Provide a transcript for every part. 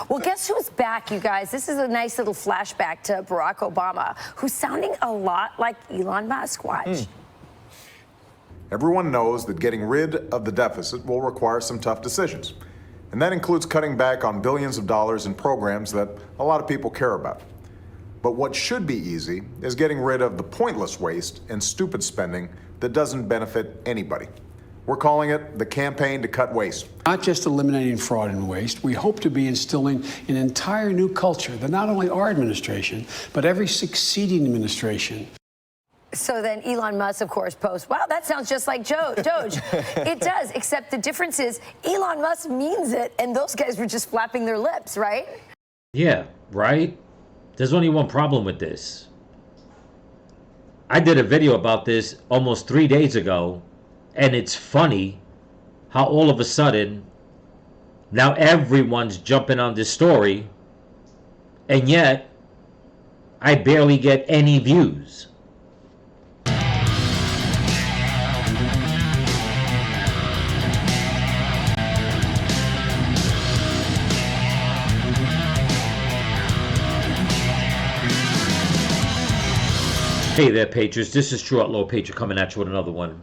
Well, guess who's back, you guys? This is a nice little flashback to Barack Obama, who's sounding a lot like Elon Musk. Watch. Everyone knows that getting rid of the deficit will require some tough decisions. And that includes cutting back on billions of dollars in programs that a lot of people care about. But what should be easy is getting rid of the pointless waste and stupid spending that doesn't benefit anybody. We're calling it the campaign to cut waste. Not just eliminating fraud and waste, we hope to be instilling an entire new culture that not only our administration, but every succeeding administration. So then Elon Musk, of course, posts, wow, that sounds just like Doge. It does, except the difference is Elon Musk means it, and those guys were just flapping their lips, right? Yeah, right? There's only one problem with this. I did a video about this almost 3 days ago, and it's funny how all of a sudden now everyone's jumping on this story, and yet I barely get any views. Hey there, Patriots. This is True Outlaw Patriot coming at you with another one.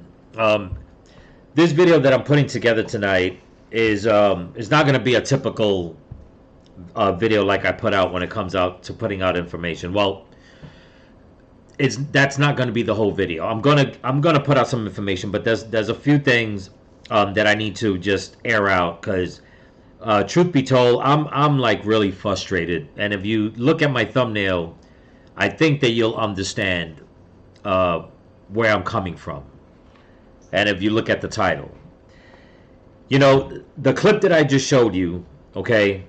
This video that I'm putting together tonight is not going to be a typical video like I put out when it comes out to putting out information. Well, that's not going to be the whole video. I'm gonna put out some information, but there's a few things that I need to just air out because, truth be told, I'm like really frustrated. And if you look at my thumbnail, I think that you'll understand where I'm coming from. And if you look at the title, you know, the clip that I just showed you, okay,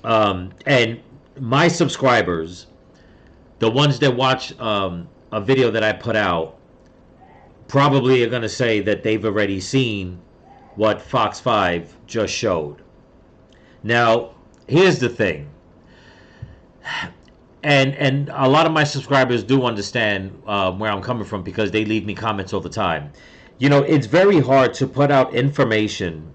and my subscribers, the ones that watch a video that I put out, probably are going to say that they've already seen what Fox 5 just showed. Now, here's the thing. And a lot of my subscribers do understand where I'm coming from because they leave me comments all the time. You know, it's very hard to put out information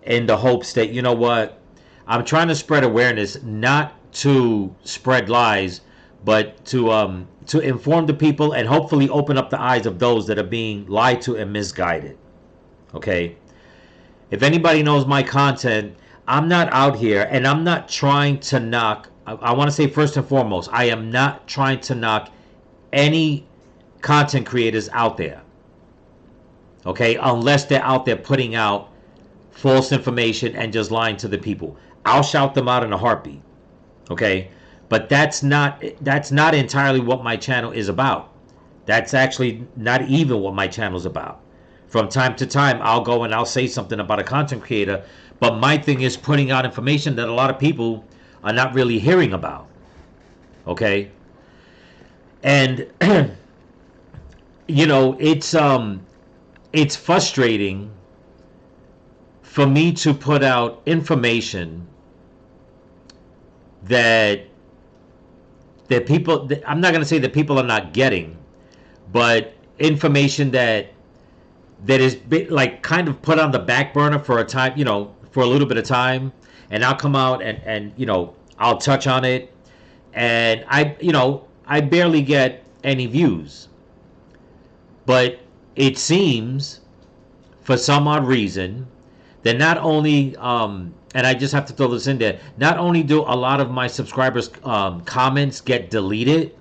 in the hopes that, you know what, I'm trying to spread awareness, not to spread lies, but to inform the people and hopefully open up the eyes of those that are being lied to and misguided. Okay? If anybody knows my content, I'm not out here and I'm not trying to knock. I want to say first and foremost, I am not trying to knock any content creators out there. Okay, unless they're out there putting out false information and just lying to the people. I'll shout them out in a heartbeat. Okay, but that's not entirely what my channel is about. That's actually not even what my channel is about. From time to time, I'll go and I'll say something about a content creator, but my thing is putting out information that a lot of people are not really hearing about. Okay, and you know, it's frustrating for me to put out information that people, I'm not going to say that people are not getting, but information that is like kind of put on the back burner for a time, you know, for a little bit of time, and I'll come out and you know, I'll touch on it, and I barely get any views. But it seems, for some odd reason, that not only, and I just have to throw this in there, not only do a lot of my subscribers' comments get deleted,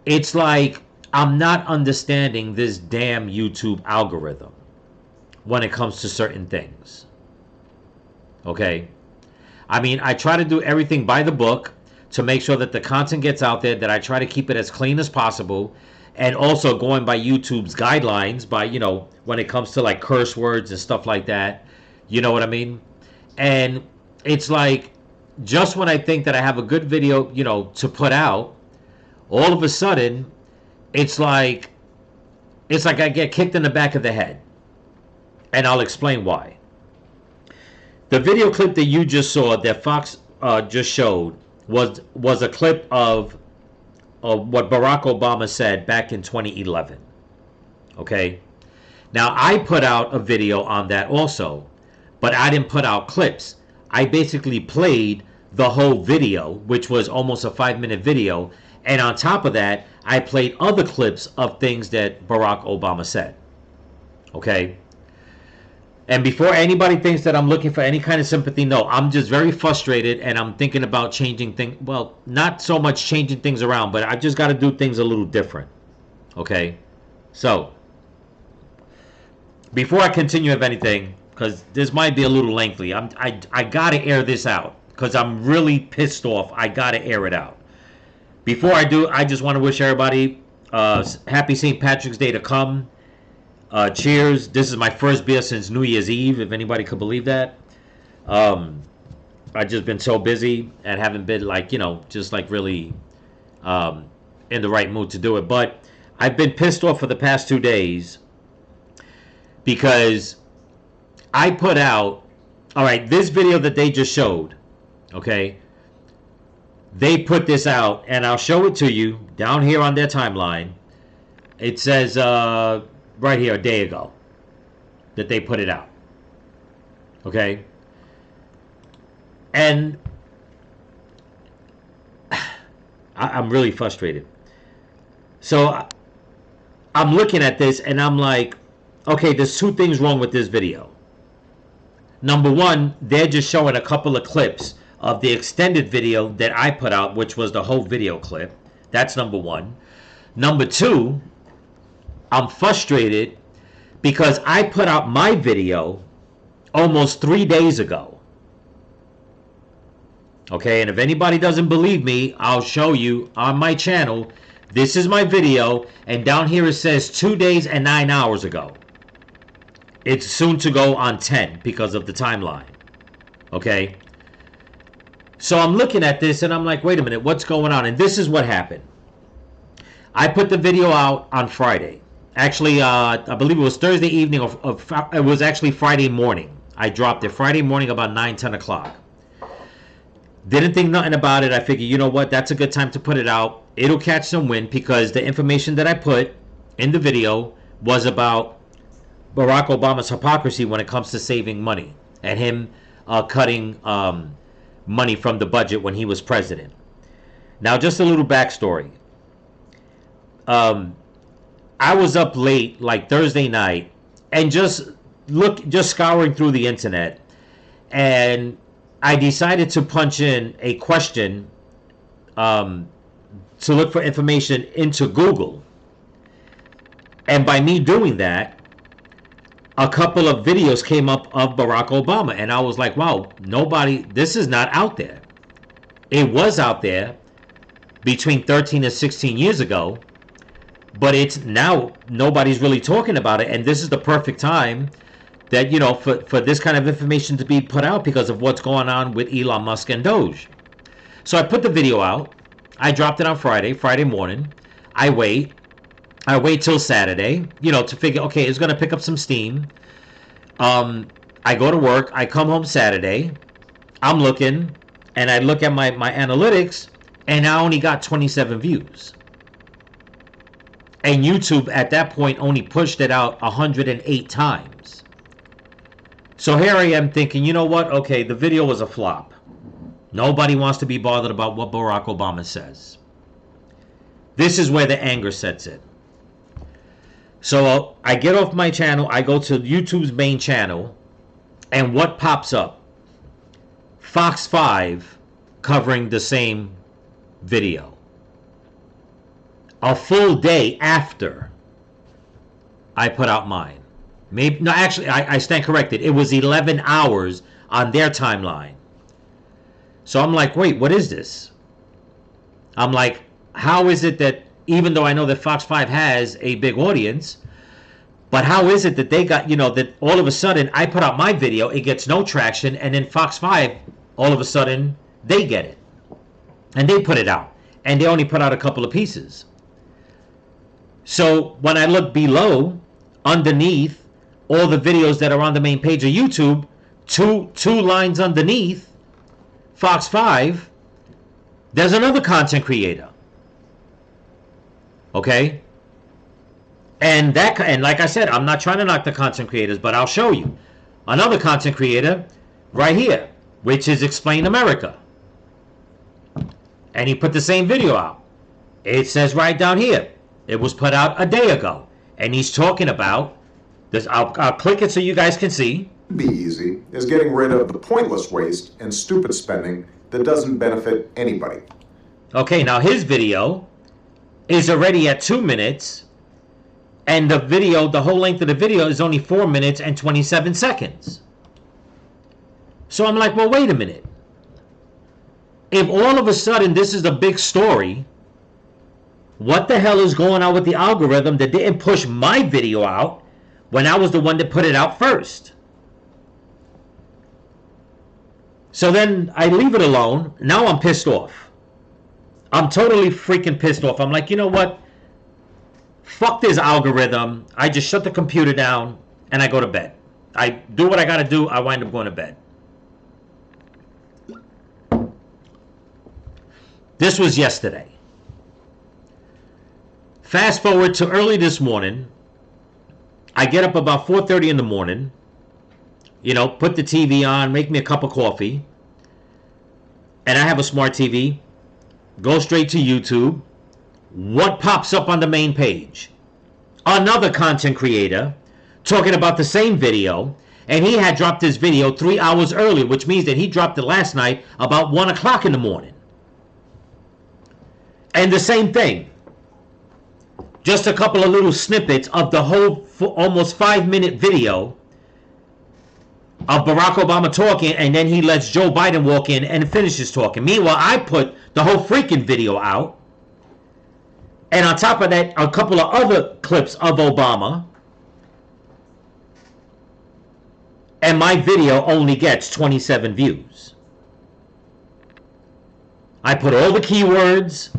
it's like I'm not understanding this damn YouTube algorithm when it comes to certain things. Okay? I mean, I try to do everything by the book to make sure that the content gets out there, that I try to keep it as clean as possible, and also going by YouTube's guidelines, by, you know, when it comes to like curse words and stuff like that. You know what I mean? And it's like, just when I think that I have a good video, you know, to put out, all of a sudden, it's like I get kicked in the back of the head. And I'll explain why. The video clip that you just saw, that Fox just showed, was a clip of what Barack Obama said back in 2011. Okay? Now, I put out a video on that also, but I didn't put out clips. I basically played the whole video, which was almost a 5-minute video. And on top of that, I played other clips of things that Barack Obama said. Okay? And before anybody thinks that I'm looking for any kind of sympathy, no, I'm just very frustrated and I'm thinking about changing things. Well, not so much changing things around, but I just got to do things a little different. Okay? So, before I continue with anything, because this might be a little lengthy, I got to air this out because I'm really pissed off. I got to air it out. Before I do, I just want to wish everybody happy St. Patrick's Day to come. Cheers. This is my first beer since New Year's Eve, if anybody could believe that. I've just been so busy and haven't been like, just like really in the right mood to do it. But I've been pissed off for the past 2 days because I put out, all right, this video that they just showed, okay, they put this out, and I'll show it to you down here on their timeline. It says right here a day ago that they put it out. Okay? And I'm really frustrated. So I'm looking at this and I'm like, okay, there's 2 things wrong with this video. Number one, they're just showing a couple of clips of the extended video that I put out, which was the whole video clip. That's number one. Number two, I'm frustrated because I put out my video almost 3 days ago. Okay, and if anybody doesn't believe me, I'll show you on my channel. This is my video, and down here it says 2 days and 9 hours ago. It's soon to go on 10 because of the timeline. Okay? So I'm looking at this and I'm like, wait a minute, what's going on? And this is what happened. I put the video out on Friday. Actually, I believe it was Thursday evening, or it was actually Friday morning. I dropped it Friday morning about 9-10 o'clock. Didn't think nothing about it. I figured, you know what, that's a good time to put it out. It'll catch some wind because the information that I put in the video was about Barack Obama's hypocrisy when it comes to saving money and him cutting money from the budget when he was president. Now, just a little backstory. I was up late, like Thursday night, and just scouring through the internet, and I decided to punch in a question to look for information into Google. And by me doing that, a couple of videos came up of Barack Obama, and I was like, wow, this is not out there. It was out there between 13 and 16 years ago, but it's now nobody's really talking about it, and this is the perfect time that, for this kind of information to be put out because of what's going on with Elon Musk and Doge. So I put the video out. I dropped it on Friday morning. I wait till Saturday, to figure, okay, it's going to pick up some steam. I go to work. I come home Saturday. I'm looking, and I look at my analytics, and I only got 27 views. And YouTube at that point only pushed it out 108 times. So here I am thinking, you know what? Okay, the video was a flop. Nobody wants to be bothered about what Barack Obama says. This is where the anger sets in. So I get off my channel, I go to YouTube's main channel, and what pops up? Fox 5 covering the same video. A full day after I put out mine. I stand corrected. It was 11 hours on their timeline. So I'm like, wait, what is this? I'm like, how is it that, even though I know that Fox 5 has a big audience, but how is it that they got, that all of a sudden I put out my video, it gets no traction, and then Fox 5, all of a sudden, they get it. And they put it out. And they only put out a couple of pieces. So when I look below, underneath all the videos that are on the main page of YouTube, two lines underneath Fox 5, there's another content creator. Okay? And like I said, I'm not trying to knock the content creators, but I'll show you. Another content creator right here. which is Explain America. And he put the same video out. It says right down here, it was put out a day ago. And he's talking about this. I'll click it so you guys can see. Be easy is getting rid of the pointless waste and stupid spending that doesn't benefit anybody. Okay, now his video is already at 2 minutes, and the video, the whole length of the video is only 4 minutes and 27 seconds. So I'm like, well, wait a minute. If all of a sudden this is a big story, what the hell is going on with the algorithm that didn't push my video out when I was the one that put it out first? So then I leave it alone. Now I'm pissed off. I'm totally freaking pissed off. I'm like, you know what? Fuck this algorithm. I just shut the computer down and I go to bed. I do what I got to do. I wind up going to bed. This was yesterday. Fast forward to early this morning. I get up about 4:30 in the morning. You know, put the TV on, make me a cup of coffee. And I have a smart TV. Go straight to YouTube. What pops up on the main page? Another content creator talking about the same video. And he had dropped his video 3 hours early, which means that he dropped it last night about 1 o'clock in the morning. And the same thing. Just a couple of little snippets of the whole almost 5-minute video of Barack Obama talking, and then he lets Joe Biden walk in and finishes talking. Meanwhile, I put the whole freaking video out. And on top of that, a couple of other clips of Obama. And my video only gets 27 views. I put all the keywords,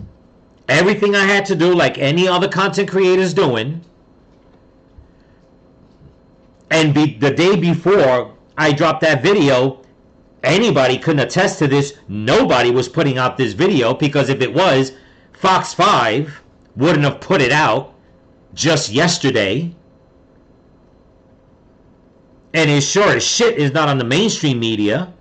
everything I had to do, like any other content creators doing. And the day before I dropped that video, anybody couldn't attest to this. Nobody was putting out this video, because if it was, Fox 5 wouldn't have put it out just yesterday. And it sure as shit is not on the mainstream media.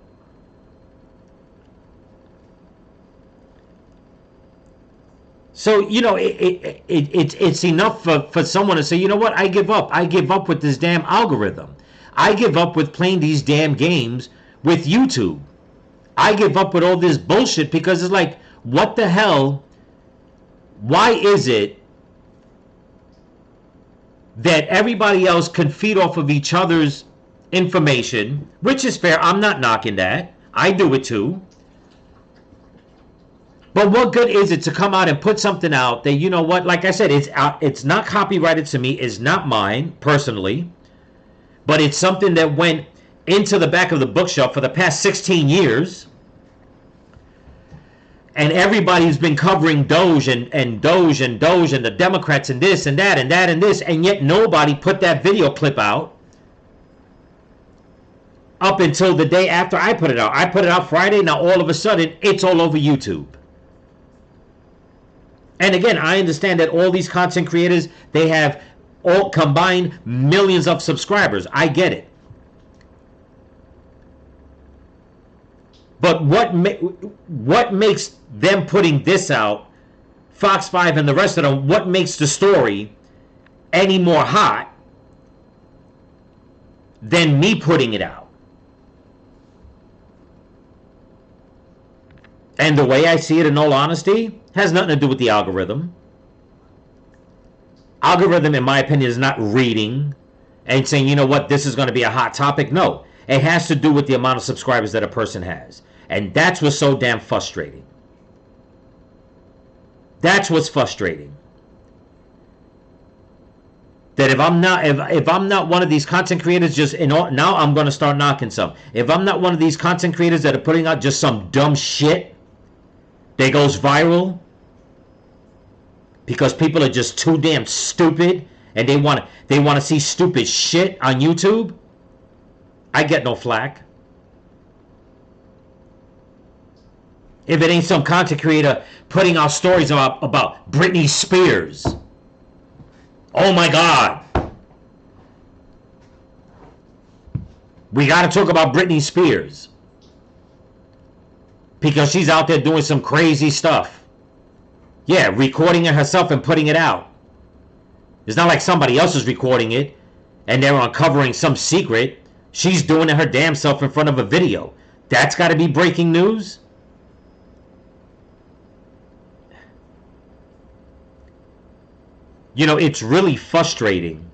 So, you know, it's enough for someone to say, you know what, I give up. I give up with this damn algorithm. I give up with playing these damn games with YouTube. I give up with all this bullshit, because it's like, what the hell? Why is it that everybody else can feed off of each other's information, which is fair. I'm not knocking that. I do it too. But what good is it to come out and put something out that, you know what, like I said, it's not copyrighted to me, it's not mine personally, but it's something that went into the back of the bookshelf for the past 16 years. And everybody's been covering Doge and Doge and Doge and the Democrats and this and that and that and this, and yet nobody put that video clip out up until the day after I put it out. I put it out Friday, now all of a sudden it's all over YouTube. And again, I understand that all these content creators, they have all combined millions of subscribers. I get it. But what makes them putting this out, Fox 5 and the rest of them, what makes the story any more hot than me putting it out? And the way I see it, in all honesty, has nothing to do with the algorithm. Algorithm, in my opinion, is not reading and saying, you know what, this is going to be a hot topic. No, it has to do with the amount of subscribers that a person has. And that's what's so damn frustrating. That's what's frustrating. That if I'm not one of these content creators, now I'm going to start knocking some. If I'm not one of these content creators that are putting out just some dumb shit that goes viral because people are just too damn stupid and they want to see stupid shit on YouTube, I get no flack. If it ain't some content creator putting out stories about Britney Spears. Oh my God. We got to talk about Britney Spears. because she's out there doing some crazy stuff. Yeah, recording it herself and putting it out. It's not like somebody else is recording it and they're uncovering some secret. She's doing it her damn self in front of a video. That's got to be breaking news. You know, it's really frustrating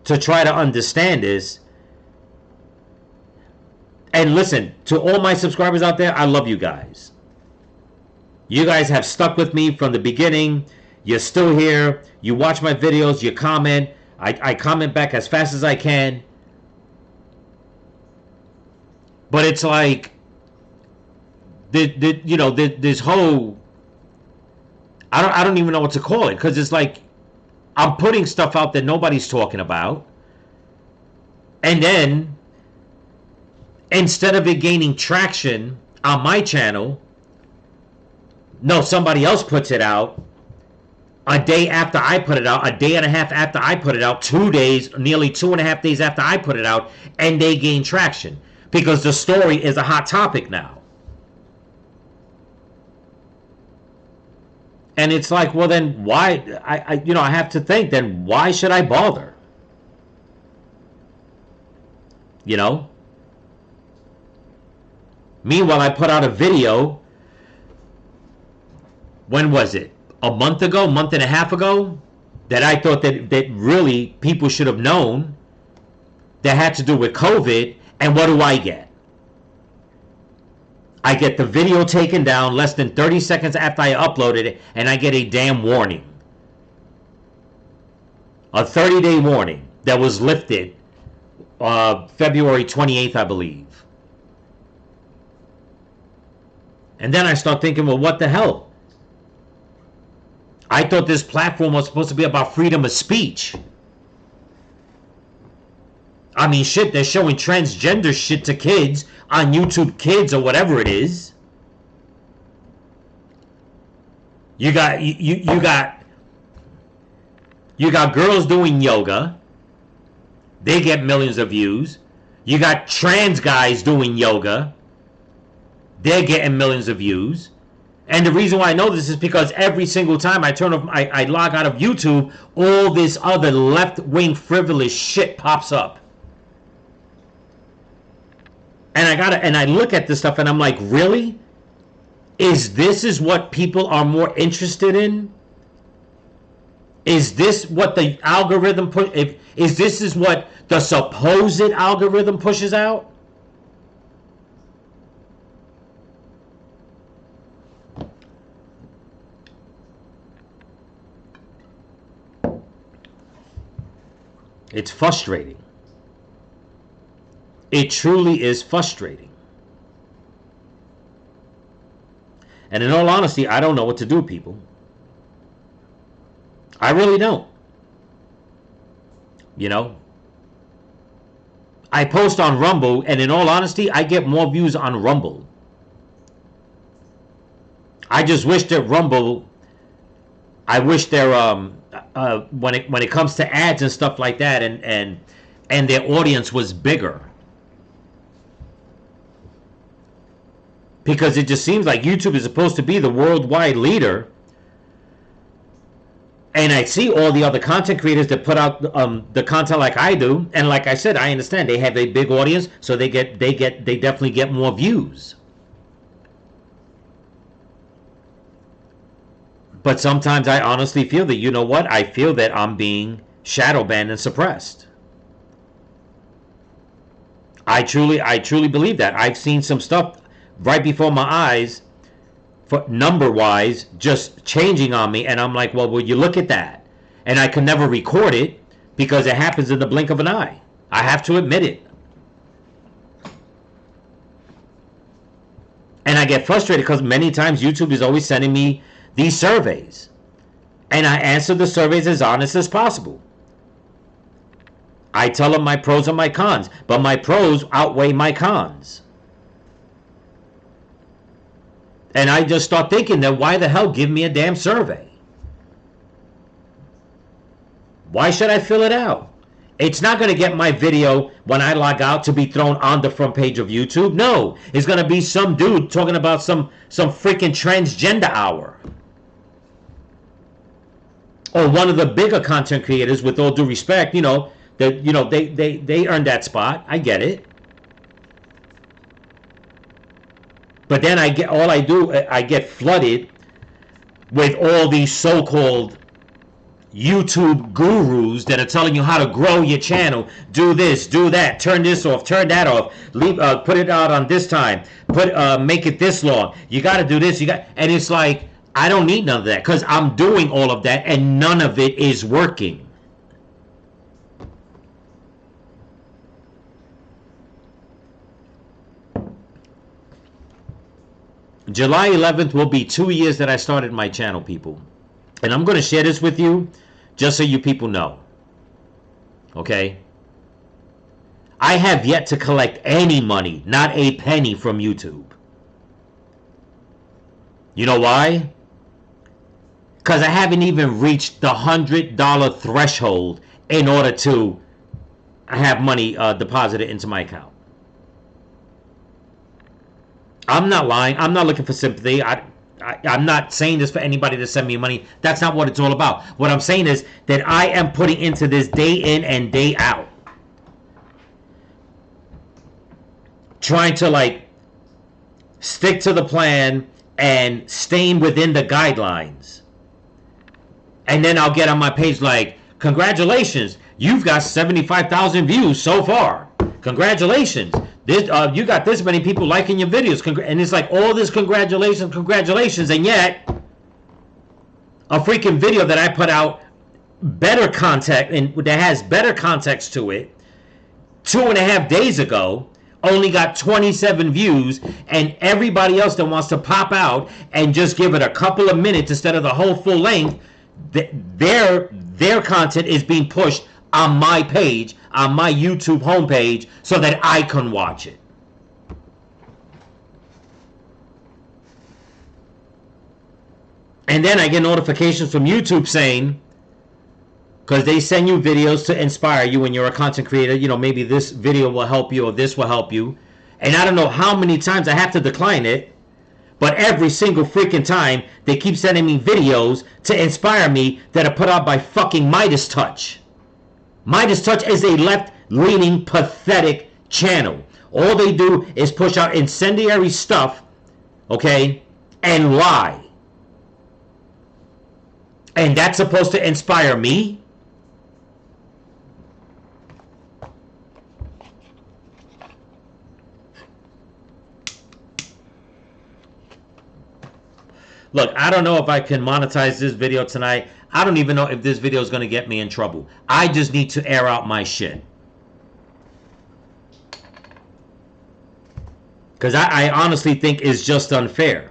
to try to understand this. And listen, to all my subscribers out there, I love you guys. You guys have stuck with me from the beginning. You're still here. You watch my videos. You comment. I comment back as fast as I can. But it's like, this whole, I don't even know what to call it, because it's like I'm putting stuff out that nobody's talking about, and then instead of it gaining traction on my channel, no, somebody else puts it out a day after I put it out, a day and a half after I put it out, 2 days, nearly 2.5 days after I put it out, and they gain traction because the story is a hot topic now. And it's like, well, then why? I have to think. Then why should I bother? You know. Meanwhile, I put out a video. When was it? A month ago, month and a half ago, that I thought that really people should have known. That had to do with COVID. And what do I get? I get the video taken down less than 30 seconds after I uploaded it, and I get a damn warning. A 30-day warning that was lifted February 28th, I believe. And then I start thinking, well, what the hell? I thought this platform was supposed to be about freedom of speech. I mean, shit, they're showing transgender shit to kids on YouTube Kids or whatever it is. You got girls doing yoga. They get millions of views. You got trans guys doing yoga. They're getting millions of views. And the reason why I know this is because every single time I turn off, I log out of YouTube, all this other left-wing frivolous shit pops up. And I look at this stuff and I'm like, really? Is what people are more interested in? Is this what the algorithm this is what the supposed algorithm pushes out? It's frustrating. It truly is frustrating. And in all honesty, I don't know what to do, people. I really don't. You know? I post on Rumble, and in all honesty, I get more views on Rumble. I just wish that Rumble, I wish their when it comes to ads and stuff like that, and their audience was bigger. Because it just seems like YouTube is supposed to be the worldwide leader. And I see all the other content creators that put out the content like I do. And like I said, I understand they have a big audience, so they definitely get more views. But sometimes I honestly feel that, you know what? I feel that I'm being shadow banned and suppressed. I truly believe that. I've seen some stuff right before my eyes, for number-wise, just changing on me, and I'm like, well, will you look at that? And I can never record it because it happens in the blink of an eye. I have to admit it. And I get frustrated because many times YouTube is always sending me these surveys, and I answer the surveys as honest as possible. I tell them my pros and my cons, but my pros outweigh my cons. And I just start thinking that why the hell give me a damn survey? Why should I fill it out? It's not going to get my video when I log out to be thrown on the front page of YouTube. No, it's going to be some dude talking about some freaking transgender hour. Or one of the bigger content creators, with all due respect, they earned that spot. I get it. But then I get flooded with all these so-called YouTube gurus that are telling you how to grow your channel. Do this, do that, turn this off, turn that off, leave, put it out on this time, make it this long. You got to do this. And it's like, I don't need none of that because I'm doing all of that and none of it is working. July 11th will be 2 years that I started my channel, people. And I'm going to share this with you just so you people know. Okay? I have yet to collect any money, not a penny, from YouTube. You know why? Because I haven't even reached the $100 threshold in order to have money deposited into my account. I'm not lying. I'm not looking for sympathy. I'm not saying this for anybody to send me money. That's not what it's all about. What I'm saying is that I am putting into this day in and day out. Trying to stick to the plan and staying within the guidelines. And then I'll get on my page like, congratulations, you've got 75,000 views so far. Congratulations. You got this many people liking your videos. And it's like all this congratulations. And yet, a freaking video that I put out, better context, and that has better context to it, 2.5 days ago, only got 27 views, and everybody else that wants to pop out and just give it a couple of minutes instead of the whole full length, their content is being pushed on my page, on my YouTube homepage, so that I can watch it. And then I get notifications from YouTube saying, because they send you videos to inspire you when you're a content creator, maybe this video will help you or this will help you. And I don't know how many times I have to decline it, but every single freaking time they keep sending me videos to inspire me that are put out by fucking Midas Touch. Midas Touch is a left-leaning, pathetic channel. All they do is push out incendiary stuff, okay, and lie. And that's supposed to inspire me? Look, I don't know if I can monetize this video tonight. I don't even know if this video is going to get me in trouble. I just need to air out my shit. Because I honestly think it's just unfair.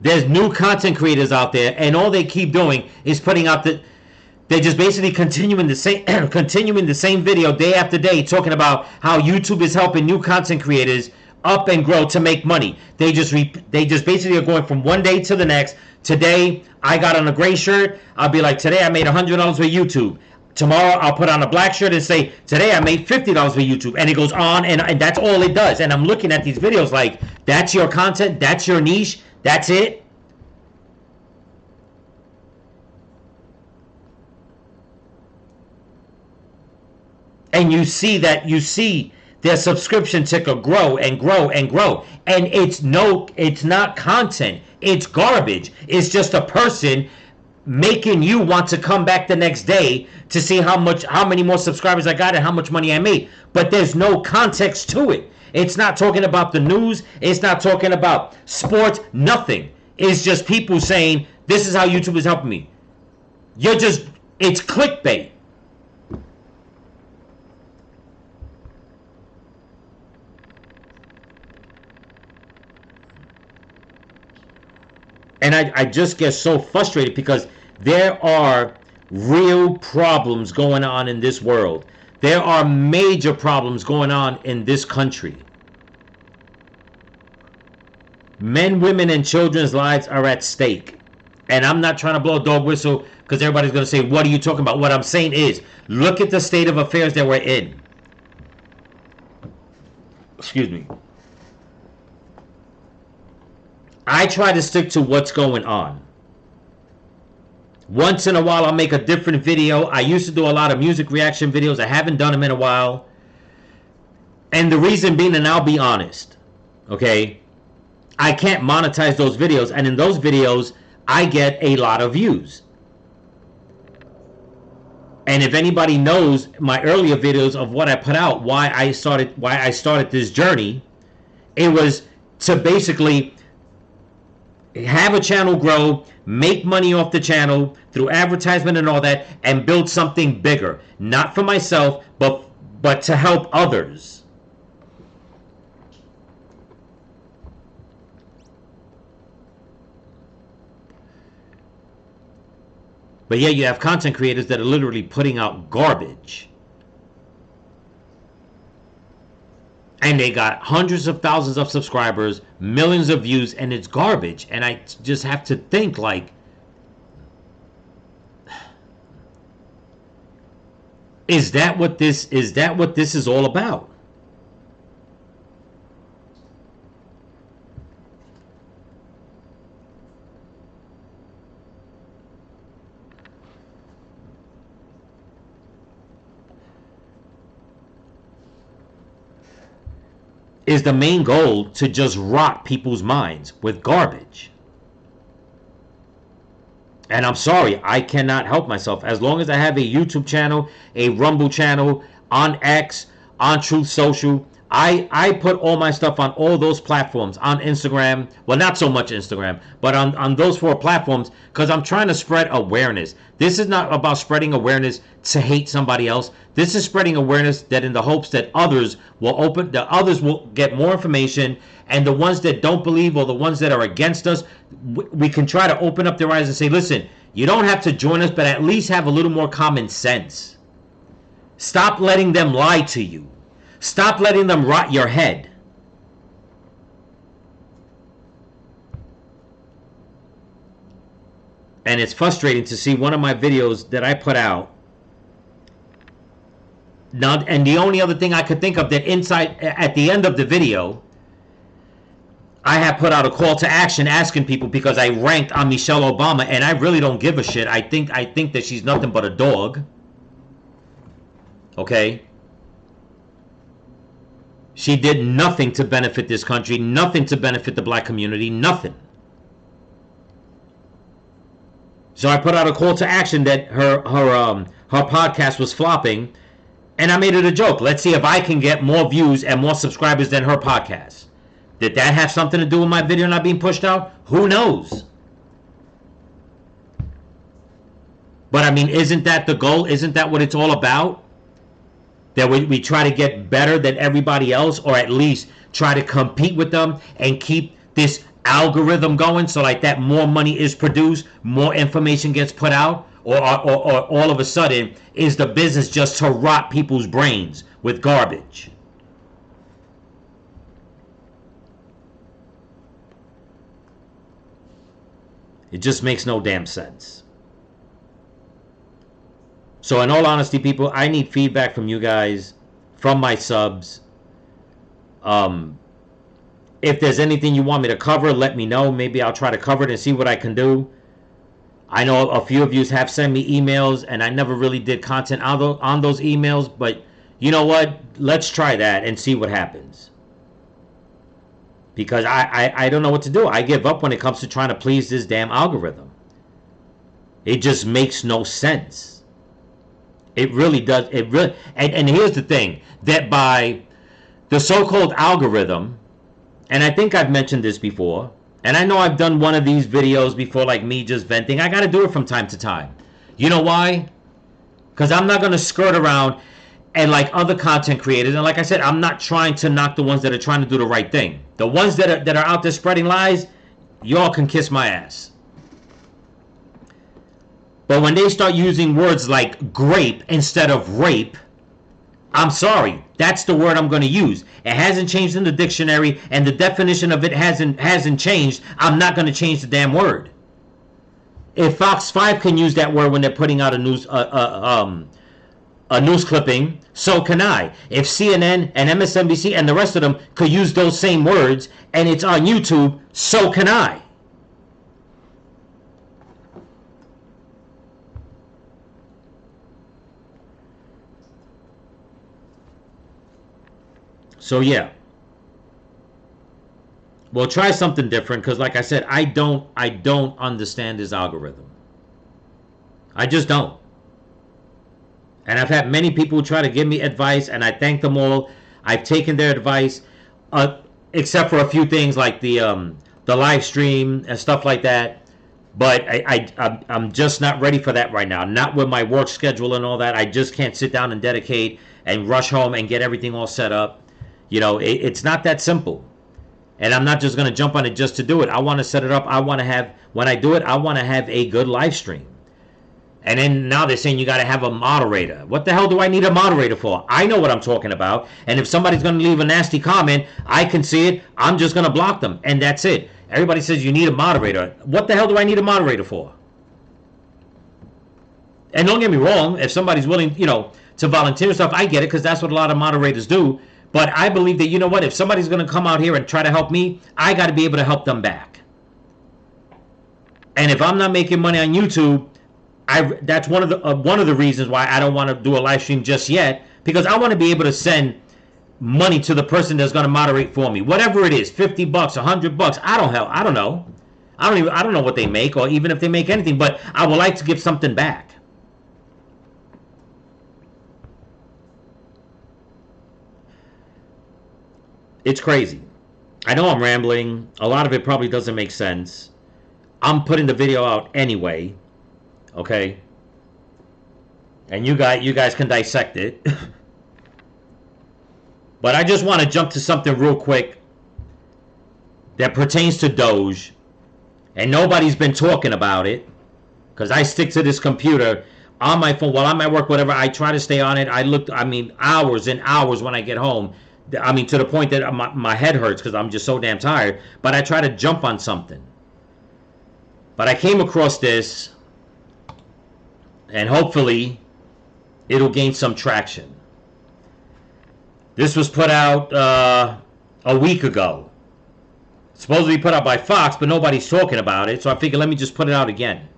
There's new content creators out there, and all they keep doing is putting out they're just basically continuing the same video day after day, talking about how YouTube is helping new content creators up and grow to make money. They just basically are going from one day to the next. Today I got on a gray shirt. I'll be like, today I made $100 with YouTube. Tomorrow I'll put on a black shirt and say, today I made $50 with YouTube. And it goes on, and that's all it does. And I'm looking at these videos like, that's your content, that's your niche, that's it. And you see their subscription ticker grow and grow and grow. And it's not content. It's garbage. It's just a person making you want to come back the next day to see how many more subscribers I got and how much money I made. But there's no context to it. It's not talking about the news. It's not talking about sports. Nothing. It's just people saying, this is how YouTube is helping me. It's clickbait. And I just get so frustrated because there are real problems going on in this world. There are major problems going on in this country. Men, women, and children's lives are at stake. And I'm not trying to blow a dog whistle because everybody's going to say, what are you talking about? What I'm saying is, look at the state of affairs that we're in. Excuse me. I try to stick to what's going on. Once in a while, I'll make a different video. I used to do a lot of music reaction videos. I haven't done them in a while. And the reason being, and I'll be honest, okay, I can't monetize those videos. And in those videos, I get a lot of views. And if anybody knows my earlier videos of what I put out, why I started this journey, it was to basically have a channel grow, make money off the channel through advertisement and all that, and build something bigger. Not for myself, but to help others. But yeah, you have content creators that are literally putting out garbage. And they got hundreds of thousands of subscribers, millions of views, and it's garbage. And I just have to think, like, is that what this is all about? Is the main goal to just rot people's minds with garbage? And I'm sorry, I cannot help myself. As long as I have a YouTube channel, a Rumble channel, on X, on Truth Social, I put all my stuff on all those platforms. On Instagram, well, not so much Instagram, but on those 4 platforms, because I'm trying to spread awareness. This is not about spreading awareness to hate somebody else. This is spreading awareness that in the hopes that others will get more information, and the ones that don't believe or the ones that are against us, we can try to open up their eyes and say, listen, you don't have to join us, but at least have a little more common sense. Stop letting them lie to you. Stop letting them rot your head. And it's frustrating to see one of my videos that I put out. Now, and the only other thing I could think of, that inside, at the end of the video, I have put out a call to action asking people, because I ranked on Michelle Obama, and I really don't give a shit. I think that she's nothing but a dog. Okay? She did nothing to benefit this country, nothing to benefit the black community, nothing. So I put out a call to action that her podcast was flopping, and I made it a joke. Let's see if I can get more views and more subscribers than her podcast. Did that have something to do with my video not being pushed out? Who knows? But I mean, isn't that the goal? Isn't that what it's all about? That we try to get better than everybody else, or at least try to compete with them and keep this algorithm going, so like that more money is produced, more information gets put out, or all of a sudden is the business just to rot people's brains with garbage? It just makes no damn sense. So in all honesty, people, I need feedback from you guys, from my subs. If there's anything you want me to cover, let me know. Maybe I'll try to cover it and see what I can do. I know a few of you have sent me emails, and I never really did content on those emails. But you know what? Let's try that and see what happens. Because I don't know what to do. I give up when it comes to trying to please this damn algorithm. It just makes no sense. It really does. It really, and here's the thing, that by the so-called algorithm, and I think I've mentioned this before, and I know I've done one of these videos before, like me just venting. I got to do it from time to time. You know why? Because I'm not going to skirt around and like other content creators. And like I said, I'm not trying to knock the ones that are trying to do the right thing. The ones that are out there spreading lies, y'all can kiss my ass. But when they start using words like grape instead of rape, I'm sorry, that's the word I'm going to use. It hasn't changed in the dictionary, and the definition of it hasn't changed. I'm not going to change the damn word. if Fox 5 can use that word when they're putting out a news clipping, so can I. If CNN and MSNBC and the rest of them could use those same words and it's on YouTube, so can I. So yeah. Well, try something different, because like I said, I don't understand this algorithm. I just don't. And I've had many people try to give me advice, and I thank them all. I've taken their advice, except for a few things like the live stream and stuff like that. But I'm just not ready for that right now. Not with my work schedule and all that. I just can't sit down and dedicate and rush home and get everything all set up. You know, it's not that simple. And I'm not just going to jump on it just to do it. I want to set it up. I want to have, when I do it, I want to have a good live stream. And then now they're saying you got to have a moderator. What the hell do I need a moderator for? I know what I'm talking about. And if somebody's going to leave a nasty comment, I can see it. I'm just going to block them. And that's it. Everybody says you need a moderator. What the hell do I need a moderator for? And don't get me wrong. If somebody's willing, you know, to volunteer stuff, I get it, because that's what a lot of moderators do. But I believe that, you know what, if somebody's going to come out here and try to help me, I got to be able to help them back. And if I'm not making money on YouTube, that's one of the reasons why I don't want to do a live stream just yet, because I want to be able to send money to the person that's going to moderate for me, whatever it is, $50, $100. I don't know. I don't know what they make, or even if they make anything. But I would like to give something back. It's crazy. I know I'm rambling. A lot of it probably doesn't make sense. I'm putting the video out anyway. Okay? And you guys can dissect it. But I just want to jump to something real quick that pertains to Doge. And nobody's been talking about it, because I stick to this computer on my phone while I'm at work, whatever. I try to stay on it. Hours and hours when I get home. To the point that my head hurts because I'm just so damn tired. But I try to jump on something. But I came across this, and hopefully it'll gain some traction. This was put out a week ago. It's supposed to be put out by Fox, but nobody's talking about it. So I figured, let me just put it out again.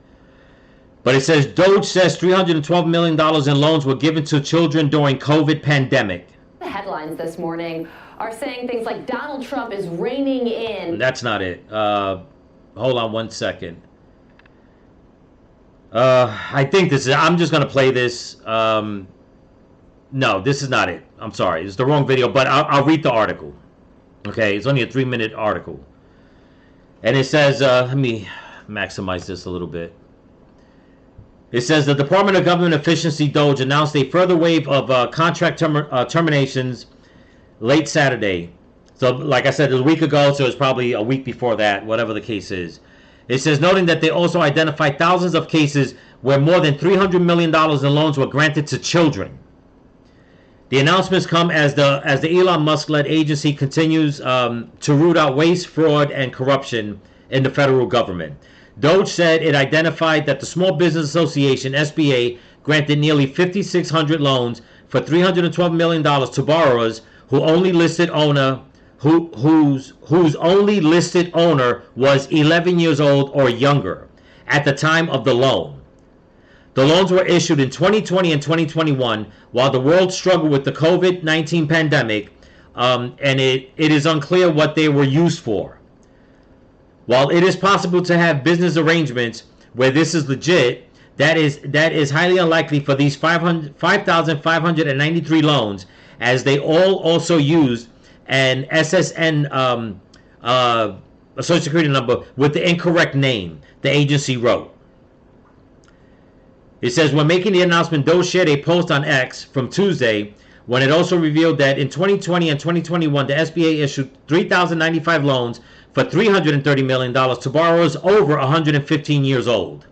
But it says, Doge says $312 million in loans were given to children during COVID pandemic. The headlines this morning are saying things like Donald Trump is reining in. That's not it. Hold on one second. I think this is, I'm just going to play this. No, this is not it. I'm sorry. It's the wrong video, but I'll read the article. Okay, it's only a 3-minute article. And it says, let me maximize this a little bit. It says the Department of Government Efficiency, Doge, announced a further wave of contract terminations late Saturday. So, like I said, it was a week ago, so it's probably a week before that, whatever the case is. It says, noting that they also identified thousands of cases where more than $300 million in loans were granted to children. The announcements come as the Elon Musk-led agency continues to root out waste, fraud, and corruption in the federal government. Doge said it identified that the Small Business Association, SBA, granted nearly 5,600 loans for $312 million to borrowers whose only listed owner was 11 years old or younger at the time of the loan. The loans were issued in 2020 and 2021 while the world struggled with the COVID-19 pandemic, and it is unclear what they were used for. While it is possible to have business arrangements where this is legit, that is highly unlikely for these 5,593 loans, as they all also used an SSN a Social Security number with the incorrect name, the agency wrote. It says, when making the announcement, Doge shared a post on X from Tuesday when it also revealed that in 2020 and 2021, the SBA issued 3,095 loans for $330 million to borrowers over 115 years old.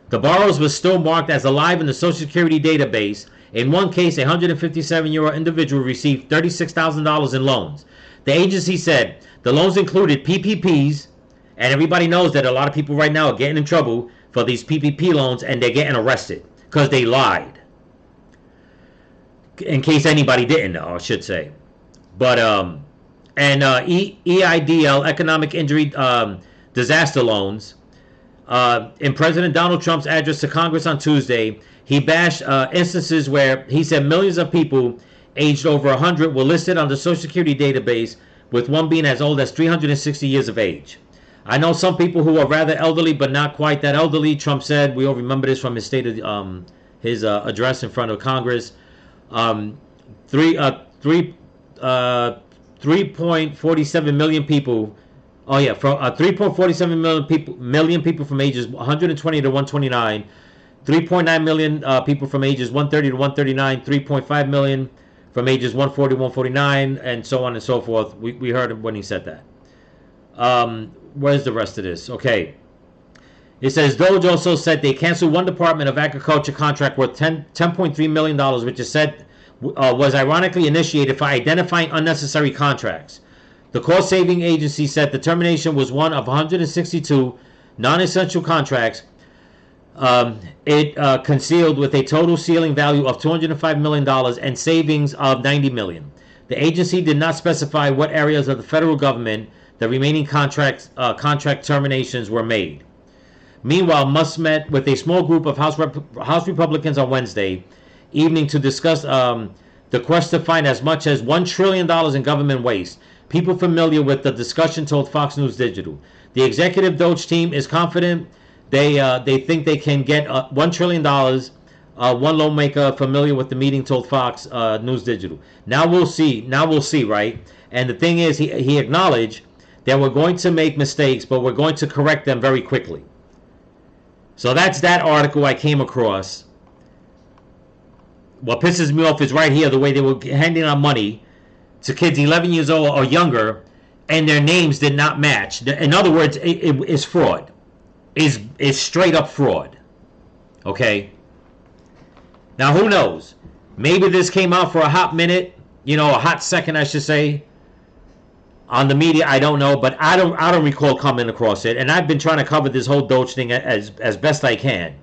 The borrowers were still marked as alive in the Social Security database. In one case, a 157-year-old individual received $36,000 in loans. The agency said the loans included PPPs And everybody knows that a lot of people right now are getting in trouble for these PPP loans, and they're getting arrested because they lied. In case anybody didn't know, I should say. But EIDL, economic injury disaster loans. In President Donald Trump's address to Congress on Tuesday, he bashed instances where he said millions of people aged over 100 were listed on the Social Security database, with one being as old as 360 years of age. I know some people who are rather elderly, but not quite that elderly, Trump said. We all remember this from his his address in front of Congress. 3.47 million people. Oh yeah, from 3.47 million people from ages 120 to 129. 3.9 million people from ages 130 to 139. 3.5 million from ages 140 to 149, and so on and so forth. We heard him when he said that. Where's the rest of this? Okay. It says Doge also said they canceled one Department of Agriculture contract worth $10.3 million, which is said was ironically initiated for identifying unnecessary contracts. The cost-saving agency said the termination was one of 162 non-essential contracts it concealed with a total ceiling value of $205 million and savings of $90 million. The agency did not specify what areas of the federal government the remaining contract terminations were made. Meanwhile, Musk met with a small group of House Republicans on Wednesday evening to discuss the quest to find as much as $1 trillion in government waste. People familiar with the discussion told Fox News Digital. The executive Doge team is confident they think they can get $1 trillion. One lawmaker familiar with the meeting told Fox News Digital. Now we'll see, right? And the thing is, he acknowledged that we're going to make mistakes, but we're going to correct them very quickly. So that's that article I came across. What pisses me off is right here, the way they were handing out money to kids 11 years old or younger, and their names did not match. In other words, it is fraud. Is straight up fraud. Okay? Now, who knows? Maybe this came out for a hot minute, a hot second, I should say, on the media. I don't know, but I don't recall coming across it, and I've been trying to cover this whole Doge thing as best I can.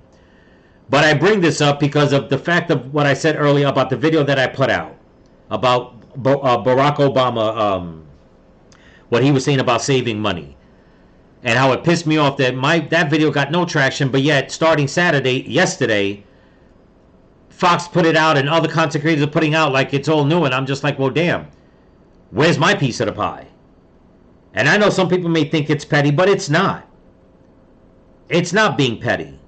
But I bring this up because of the fact of what I said earlier about the video that I put out about Barack Obama, what he was saying about saving money, and how it pissed me off that that video got no traction, but yet starting yesterday, Fox put it out and other content creators are putting out like it's all new, and I'm just like, well, damn, where's my piece of the pie? And I know some people may think it's petty, but it's not. It's not being petty.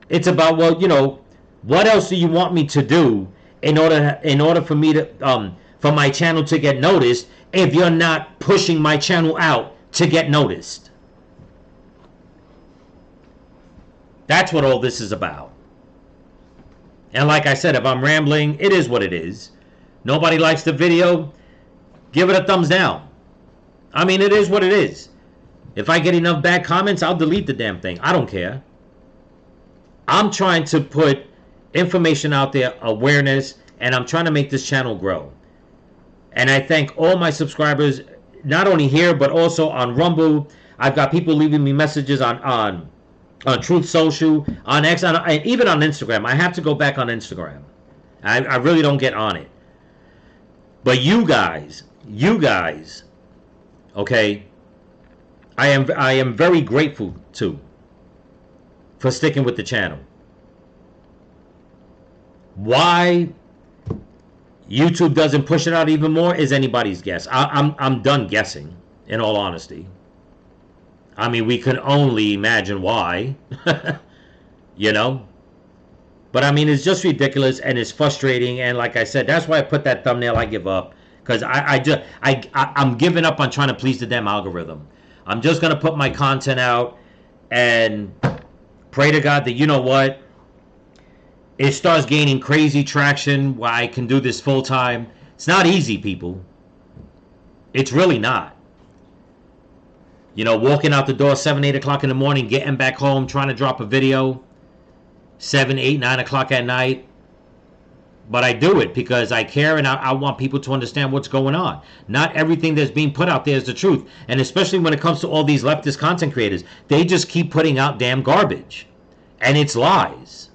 It's about, well, what else do you want me to do in order for me to for my channel to get noticed if you're not pushing my channel out to get noticed? That's what all this is about. And like I said, if I'm rambling, it is what it is. Nobody likes the video, give it a thumbs down. I mean, it is what it is. If I get enough bad comments, I'll delete the damn thing. I don't care. I'm trying to put information out there, awareness, and I'm trying to make this channel grow. And I thank all my subscribers, not only here, but also on Rumble. I've got people leaving me messages on Truth Social, on X, and even on Instagram. I have to go back on Instagram. I really don't get on it. But you guys, okay, I am very grateful for sticking with the channel. Why YouTube doesn't push it out even more is anybody's guess. I'm done guessing, in all honesty. I mean, we can only imagine why, But I mean, it's just ridiculous and it's frustrating. And like I said, that's why I put that thumbnail. I give up because I'm giving up on trying to please the damn algorithm. I'm just gonna put my content out and pray to God that, you know what, it starts gaining crazy traction where I can do this full time. It's not easy, people. It's really not. Walking out the door 7, 8 o'clock in the morning, getting back home, trying to drop a video 7, 8, 9 o'clock at night. But I do it because I care and I want people to understand what's going on. Not everything that's being put out there is the truth. And especially when it comes to all these leftist content creators, they just keep putting out damn garbage. And it's lies.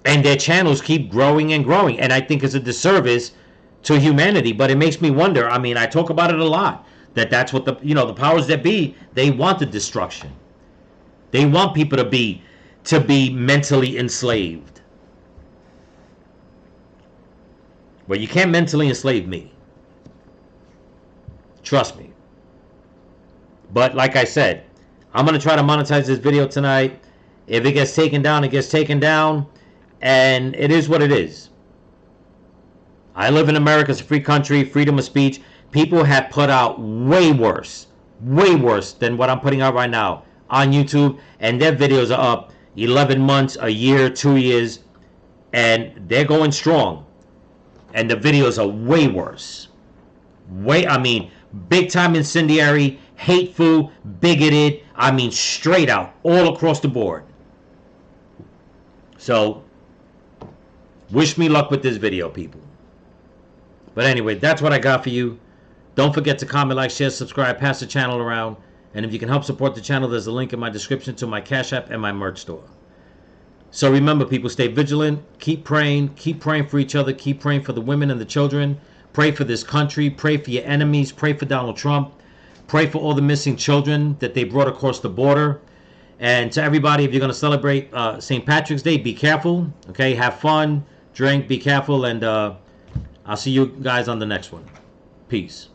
And their channels keep growing and growing. And I think it's a disservice to humanity. But it makes me wonder. I mean, I talk about it a lot. That's what the powers that be, they want the destruction. They want people to be mentally enslaved. Well, you can't mentally enslave me. Trust me. But like I said, I'm going to try to monetize this video tonight. If it gets taken down, it gets taken down. And it is what it is. I live in America. It's a free country, freedom of speech. People have put out way worse than what I'm putting out right now on YouTube. And their videos are up 11 months, a year, 2 years. And they're going strong. And the videos are way worse. I mean, big time incendiary, hateful, bigoted. I mean, straight out, all across the board. So, wish me luck with this video, people. But anyway, that's what I got for you. Don't forget to comment, like, share, subscribe, pass the channel around. And if you can help support the channel, there's a link in my description to my Cash App and my merch store. So remember, people, stay vigilant. Keep praying for each other. Keep praying for the women and the children. Pray for this country. Pray for your enemies. Pray for Donald Trump. Pray for all the missing children that they brought across the border. And to everybody, if you're going to celebrate St. Patrick's Day, be careful. Okay, have fun, drink, be careful, and I'll see you guys on the next one. Peace.